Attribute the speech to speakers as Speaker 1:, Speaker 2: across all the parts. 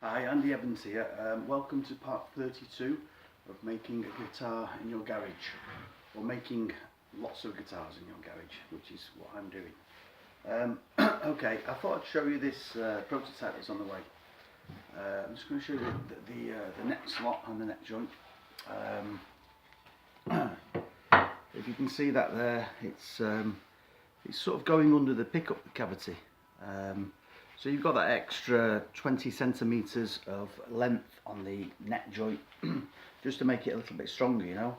Speaker 1: Hi, Andy Evans here. Welcome to part 32 of making a guitar in your garage, or making lots of guitars in your garage, which is what I'm doing. Okay, I thought I'd show you this prototype that's on the way. I'm just going to show you the neck slot and the neck joint. If you can see that there, it's sort of going under the pickup cavity. So you've got that extra 20 centimeters of length on the neck joint just to make it a little bit stronger, you know,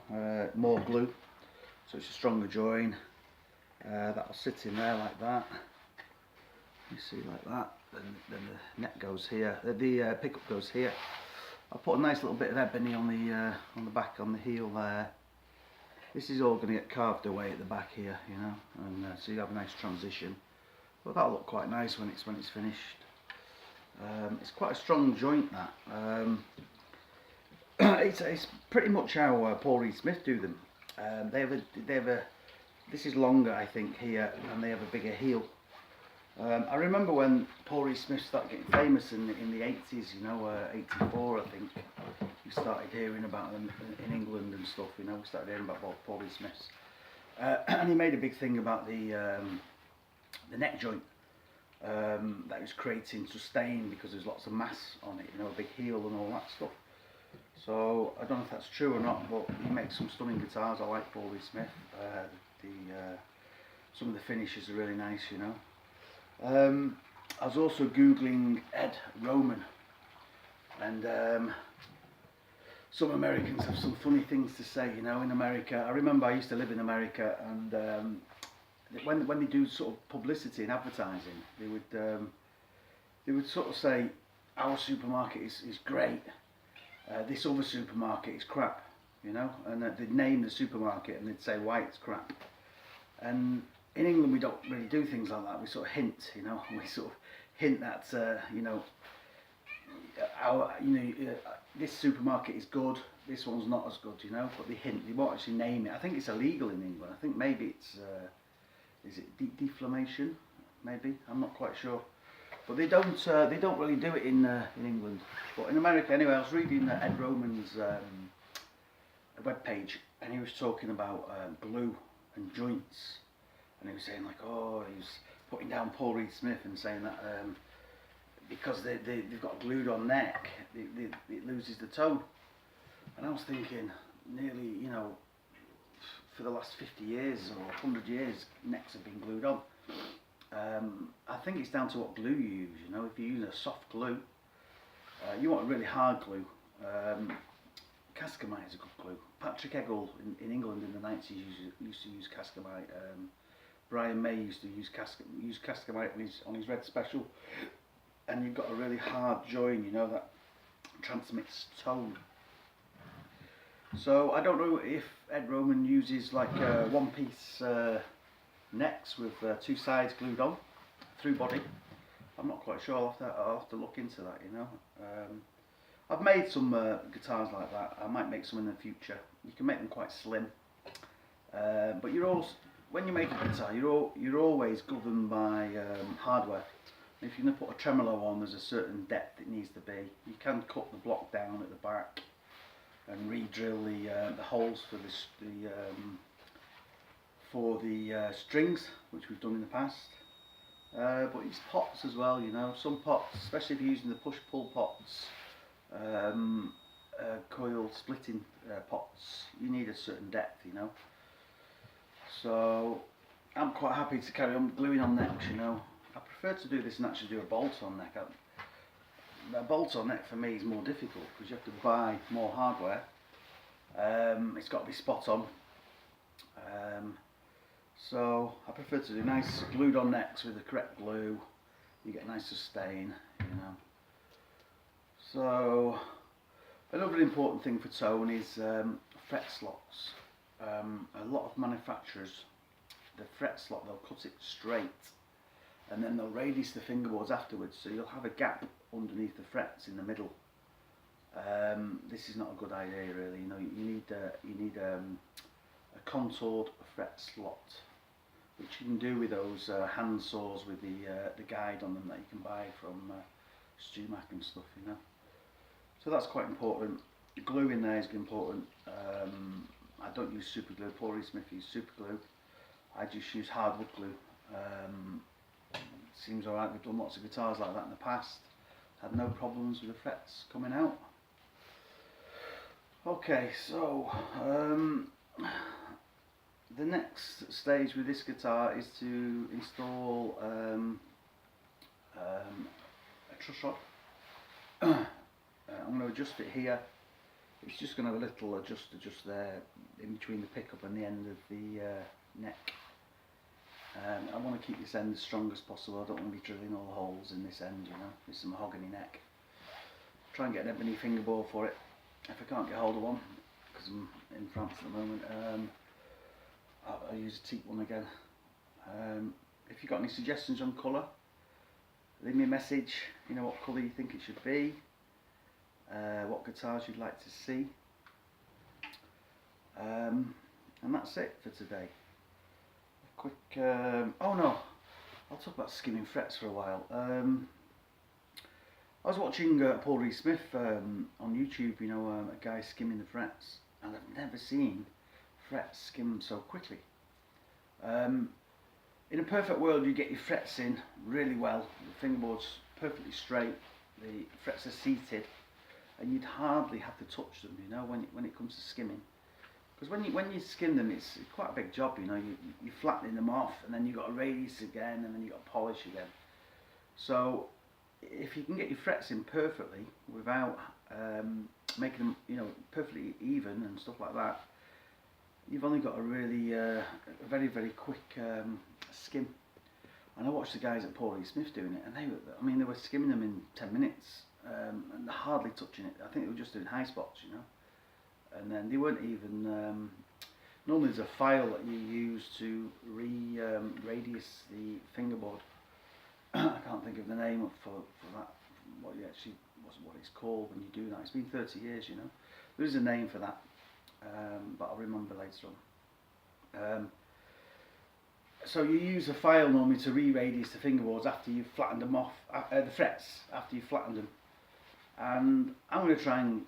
Speaker 1: more glue, so it's a stronger join. That'll sit in there like that, you see, like that. Then the neck goes here, the pickup goes here. I'll put a nice little bit of ebony on the back, on the heel there. This is all going to get carved away at the back here, you know, and so you have a nice transition. But that'll look quite nice when it's finished. It's quite a strong joint, that. It's pretty much how Paul Reed Smith do them. They have a. This is longer, I think, here, and they have a bigger heel. I remember when Paul Reed Smith started getting famous in the 80s, you know, 84, I think. We started hearing about them in England and stuff, you know. We started hearing about Paul Reed Smiths, and he made a big thing about the neck joint that was creating sustain because there's lots of mass on it, you know, a big heel and all that stuff. So I don't know if that's true or not, but he makes some stunning guitars. I like Paul Reed Smith. Some of the finishes are really nice, you know. I was also googling Ed Roman, and some Americans have some funny things to say, you know. In America, I remember I used to live in America, and when they do sort of publicity and advertising, they would sort of say, our supermarket is great, this other supermarket is crap, you know, and they'd name the supermarket and they'd say why it's crap. And in England we don't really do things like that. We sort of hint, you know, we sort of hint that you know, this supermarket is good, this one's not as good, you know, but they hint, they won't actually name it. I think it's illegal in England. I think maybe it's is it deflamation? Maybe, I'm not quite sure. But they don't really do it in England. But in America, anyway, I was reading Ed Roman's webpage, and he was talking about glue and joints, and he was saying like, oh, he was putting down Paul Reed Smith and saying that because they've got a glued on neck, it loses the tone. And I was thinking, nearly, you know, for the last 50 years or 100 years, necks have been glued on. I think it's down to what glue you use, you know. If you use a soft glue, you want a really hard glue. Cascamite is a good glue. Patrick Eggle in England in the 90s used to use Cascamite. Brian May used to use Cascamite on his Red Special. And you've got a really hard join, you know, that transmits tone. So I don't know if Ed Roman uses like one-piece necks with two sides glued on, through body. I'm not quite sure. I'll have to look into that, you know. I've made some guitars like that. I might make some in the future. You can make them quite slim, but when you make a guitar, you're always governed by hardware. If you're going to put a tremolo on, there's a certain depth it needs to be. You can cut the block down at the back and re-drill the holes for the strings, which we've done in the past. But it's pots as well, you know. Some pots, especially if you're using the push-pull pots, coil splitting pots, you need a certain depth, you know. So I'm quite happy to carry on gluing on necks, you know. I prefer to do this and actually do a bolt-on neck. A bolt-on neck for me is more difficult because you have to buy more hardware. It's got to be spot on. So I prefer to do nice glued-on necks with the correct glue. You get nice sustain, you know. So another important thing for tone is fret slots. A lot of manufacturers, the fret slot, they'll cut it straight, and then they'll radius the fingerboards afterwards, so you'll have a gap underneath the frets in the middle. This is not a good idea, really. You know, you need a contoured fret slot, which you can do with those hand saws with the guide on them that you can buy from Stumac and stuff, you know. So that's quite important. The glue in there is important. I don't use super glue. Paul Reed Smith uses super glue. I just use hardwood glue. Seems alright. We've done lots of guitars like that in the past. Had no problems with the frets coming out. Okay, so the next stage with this guitar is to install a truss rod. I'm going to adjust it here. It's just going to have a little adjuster just there in between the pickup and the end of the neck. I want to keep this end as strong as possible. I don't want to be drilling all the holes in this end, you know. It's a mahogany neck. Try and get an ebony fingerboard for it. If I can't get hold of one, because I'm in France at the moment, I'll use a teak one again. If you've got any suggestions on colour, leave me a message. You know what colour you think it should be, what guitars you'd like to see, and that's it for today. A quick, oh no, I'll talk about skimming frets for a while. I was watching Paul Reed Smith on YouTube, you know, a guy skimming the frets, and I've never seen frets skim so quickly. In a perfect world, you get your frets in really well, the fingerboard's perfectly straight, the frets are seated, and you'd hardly have to touch them, you know, when it comes to skimming. Because when you skim them, it's quite a big job, you know. You're flattening them off, and then you've got to radius again, and then you've got to polish again. So if you can get your frets in perfectly without making them, you know, perfectly even and stuff like that, you've only got a really a very, very quick skim. And I watched the guys at Paul Reed Smith doing it, and they were skimming them in 10 minutes and hardly touching it. I think they were just doing high spots, you know. And then they weren't even, normally there's a file that you use to radius the fingerboard. I can't think of the name for that, what it's called when you do that. It's been 30 years, you know. There is a name for that, but I'll remember later on. So you use a file normally to re-radius the fingerboards after you've flattened them off, the frets, after you've flattened them. And I'm going to try and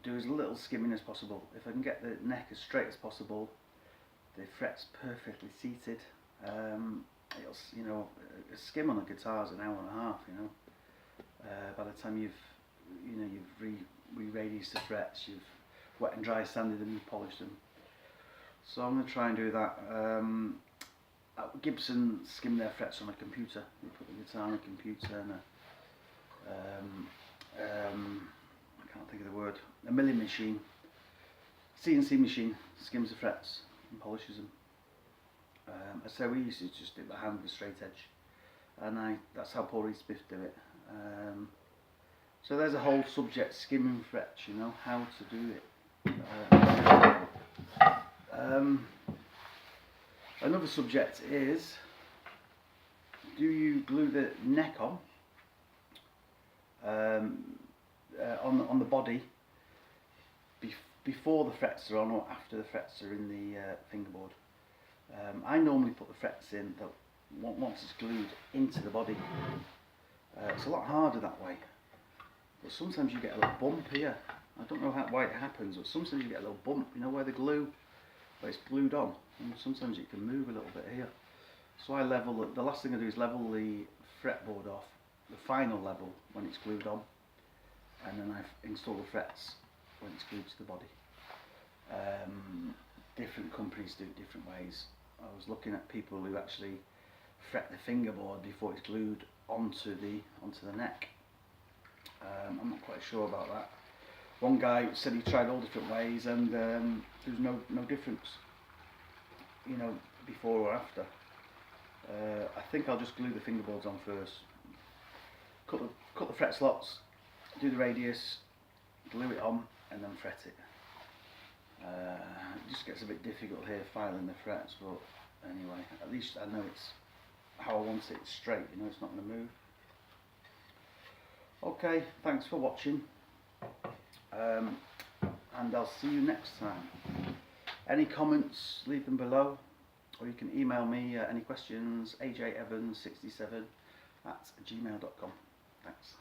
Speaker 1: do as little skimming as possible. If I can get the neck as straight as possible, the frets perfectly seated. You know, a skim on a guitar is an hour and a half, you know. By the time you've re-radiused the frets, you've wet and dry sanded them, you've polished them. So I'm going to try and do that. Gibson skim their frets on a computer. You put the guitar on a computer and I can't think of the word, a milling machine, CNC machine, skims the frets and polishes them. So we used to just do it by hand with a straight edge, and that's how Paul Reed Smith do it. So there's a whole subject, skimming frets, you know, how to do it. Another subject is, do you glue the neck on the body before the frets are on or after the frets are in the fingerboard? I normally put the frets in once it's glued into the body. It's a lot harder that way, but sometimes you get a little bump here. I don't know why it happens, but sometimes you get a little bump, you know, where the glue, where it's glued on, and sometimes it can move a little bit here. So I level it. The last thing I do is level the fretboard off, the final level when it's glued on, and then I install the frets when it's glued to the body. Different companies do it different ways. I was looking at people who actually fret the fingerboard before it's glued onto the neck. I'm not quite sure about that. One guy said he tried all different ways, and there's no difference, you know, before or after. I think I'll just glue the fingerboards on first. Cut the fret slots, do the radius, glue it on, and then fret it. It just gets a bit difficult here filing the frets, but anyway, at least I know it's how I want it. It's straight, you know, it's not going to move. Okay, thanks for watching, and I'll see you next time. Any comments, leave them below, or you can email me any questions, ajevans67@gmail.com. Thanks.